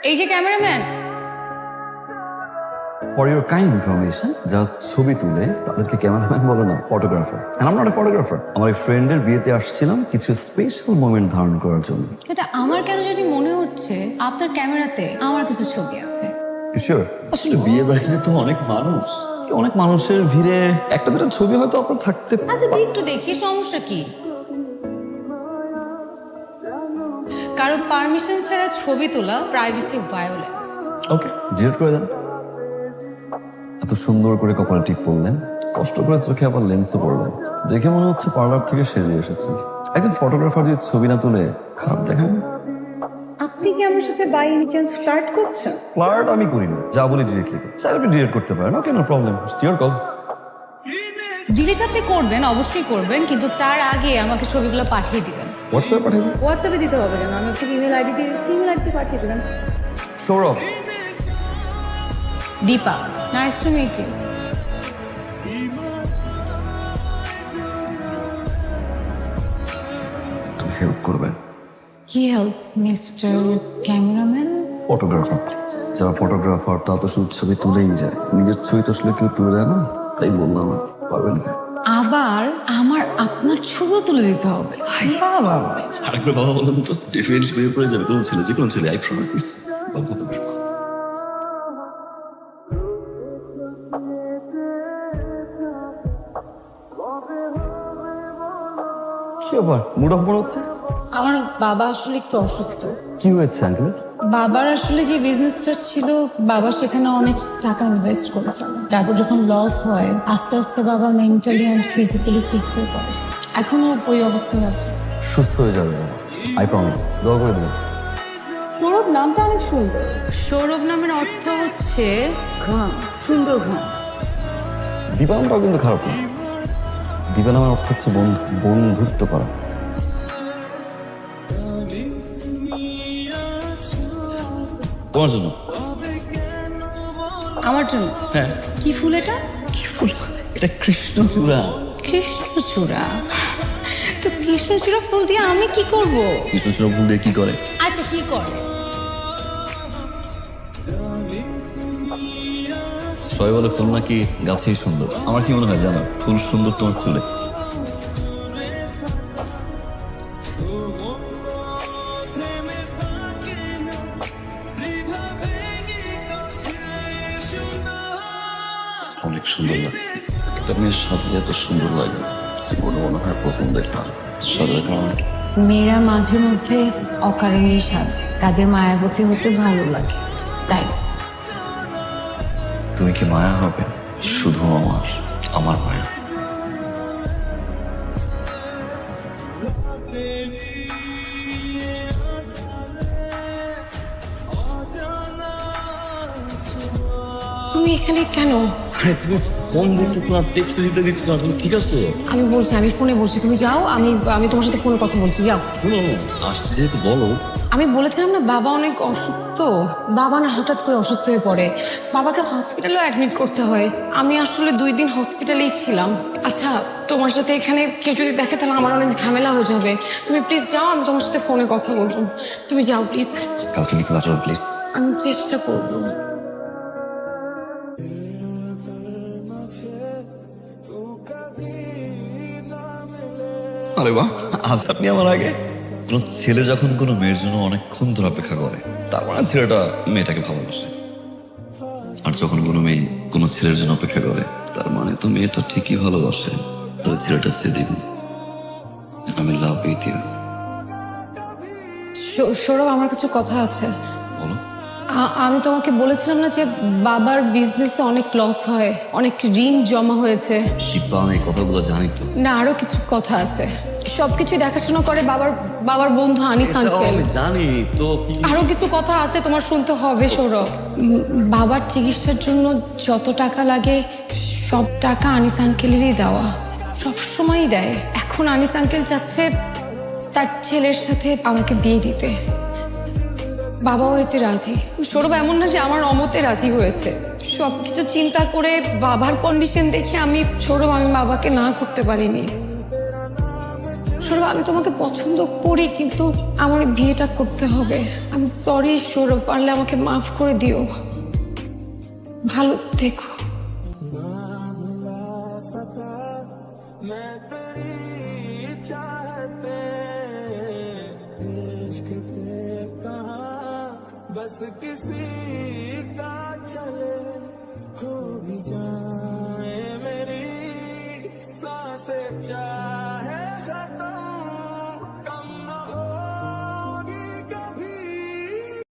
এই যে cameraman, For your kind information, যা ছবি তুলে তাদেরকে ক্যামেরাম্যান বলে না, photographer. And I'm not a photographer. আমার এই ফ্রেন্ডের বিয়েতে আসছিলাম কিছু স্পেশাল মোমেন্ট ধারণ করার জন্য। কিন্তু আমার কেন যদি মনে হচ্ছে আপনার ক্যামেরাতে আমার কিছু ছবি আছে। Sure. আসলে বিয়ে বাড়িতে তো অনেক মানুষ, অনেক মানুষের ভিড়ে একটা দুটো ছবি হয়তো আপনার থাকতে আচ্ছা একটু দেখি, সমস্যা কি? কারো পারমিশন ছাড়া ছবি তোলা প্রাইভেসি ভায়োলেন্স। ওকে, ডিলিট করে দেন। এত সুন্দর করে কপালে টিপ পরলেন, কষ্ট করে চোখে আবার লেন্সও পরলেন, দেখে মনে হচ্ছে পার্লার থেকে সেজে এসেছেন। একজন ফটোগ্রাফার দিয়ে ছবি না তুলে খারাপ দেখান। আপনি কি আমার সাথে বাই এনি চান্স ফ্লার্ট করছেন? ফ্লার্ট আমি করি না, যা বলি ডিরেক্টলি করি। চাইলে আপনি ডিলিট করতে পারেন, okay, no problem, it's your call. Delete আপনি করবেন, অবশ্যই করবেন, কিন্তু তার আগে আমাকে ছবিগুলো পাঠিয়ে দিবেন। হোয়াটসঅ্যাপ পাঠিয়ে দিন। হোয়াটসঅ্যাপে দিতে হবে কেন? আমি আপনাকে ইমেল আইডি দিয়ে দিচ্ছি, ইমেল আইডি পাঠিয়ে দেবেন। Sourav. Dipa, nice to meet you. তুমি হেল্প করবে? কি help mister cameraman? Photographer please. যারা ফটোগ্রাফার তারা তো শুধু ছবি তুলেই যায়, নিজের ছবি তো আসলে কেউ তুলে দেয় না, তাই বললাম। পারবেন? আবার আমার আপনার ছবি তুলে দিতে হবে? বাবা, আরেকবার বাবা বলেন তো, ডেফিনেটলি বিয়ে করে যাবে কোনো ছেলে, যে কোনো ছেলে, আই প্রমিস। কি আবার মুড অফ মনে হচ্ছে? আমার বাবা আসলে একটু অসুস্থ। কি হয়েছে আঙ্কেল? বাবার আসলে যে বিজনেসটা ছিল, বাবা সেখানে অনেক টাকা ইনভেস্ট করে ফেলে। তারপর যখন লস হয়, আস্তে আস্তে বাবা মেন্টালি অ্যান্ড ফিজিক্যালি সিক হয়ে পড়ে। এখনো ওই অবস্থায় আছে। সুস্থ হয়ে যাবে বাবা, আই প্রমিস। দোয়া করে দেবেন। সৌরভ নামটা অনেক সুন্দর। সৌরভ নামের অর্থ হচ্ছে ঘ্রাণ, সুন্দর ঘ্রাণ। দীপা নামটাও কিন্তু খারাপ না। দীপা নামের অর্থ হচ্ছে বন্ধুত্ব করা। তোমার জন্য। আমার জন্য? হ্যাঁ। কি ফুল এটা? কি ফুল? এটা কৃষ্ণচূড়া। কৃষ্ণচূড়া? তো কৃষ্ণচূড়া ফুল দিয়ে আমি কি করব? কৃষ্ণচূড়া ফুল দিয়ে কি করে? আচ্ছা, কি করে? সবাই বলে ফুল নাকি গাছেই সুন্দর। আমার কি মনে হয় জানো, ফুল সুন্দর তোমার চুলে। অনেক সুন্দর লাগছে। একটা মেয়ের সাজলে এত সুন্দর লাগে, জীবনে মনে হয় প্রথম দেখলাম। সাজার কারণ কি? মেয়েরা মাঝে মধ্যে অকারণেই সাজে, তাদের মায়াবতী হতে ভালো লাগে, তাই। তুমি কি মায়া হবে? শুধু আমার মায়া। তুমি এখানে কেন? আরে তুমি ফোন দেখতেছো না, টেক্সট রিপ্লাই দিচ্ছ না, তুমি ঠিক আছো? আমি বলছি, আমি ফোনে বলছি, তুমি যাও। আমি তোমার সাথে ফোনে কথা বলছি, যাও। শোনো, আসছে যেহেতু বলো। আমি বলেছিলাম না, বাবা অনেক অসুস্থ। বাবা না হঠাৎ করে অসুস্থ হয়ে পড়ে, বাবাকে হসপিটালেও অ্যাডমিট করতে হয়। আমি আসলে 2 দিন হসপিটালেই ছিলাম। আচ্ছা, তোমার সাথে এখানে কেউ যদি দেখে তাহলে আমার অনেক ঝামেলা হয়ে যাবে। তুমি প্লিজ যাও, আমি তোমার সাথে ফোনে কথা বলবো। তুমি যাও প্লিজ। কালকে নিকল আসো প্লিজ। আমি চেষ্টা করবো। আরে বাহ, আজ আপনি আমার আগে। কোনো ছেলে যখন কোনো মেয়ের জন্য অনেকক্ষণ ধরে অপেক্ষা করে, তার মানে ছেলেটা মেয়েটাকে ভালোবাসে। আর যখন কোনো মেয়ে কোনো ছেলের জন্য অপেক্ষা করে, তার মানে তো মেয়েটা ঠিকই ভালোবাসে। তবে ছেলেটা সেদিন আমি লাভ উইথ ইউ। সৌরভ, আমার কিছু কথা আছে। বলো। আমি তোমাকে বলেছিলাম না যে বাবার বিজনেসে অনেক লস হয়, অনেক ঋণ জমা হয়েছে। দীপা, আমি এই কথাগুলো জানি তো। না, আরো কিছু কথা আছে। সবকিছুই দেখাশোনা করে বাবার বন্ধু আনিস আঙ্কেল। আমি জানি তো। আরো কিছু কথা আছে, তোমার শুনতে হবে সৌরভ। বাবার চিকিৎসার জন্য যত টাকা লাগে সব টাকা আনিস আঙ্কেলেরই দেওয়া, সবসময়ই দেয়। এখন আনিস আঙ্কেল চাচ্ছে তার ছেলের সাথে আমাকে বিয়ে দিতে। বাবাও এতে রাজি। সৌরভ, এমন না যে আমার অমতে রাজি হয়েছে। সবকিছু চিন্তা করে বাবার কন্ডিশন দেখে আমি বাবাকে না করতে পারিনি। সৌরভ আমি তোমাকে পছন্দ করি, কিন্তু আমার এই বিয়েটা করতে হবে। আমি সরি সৌরভ, পারলে আমাকে মাফ করে দিও। ভালো দেখো। बस किसी का चले हो भी जाए मेरी सांसें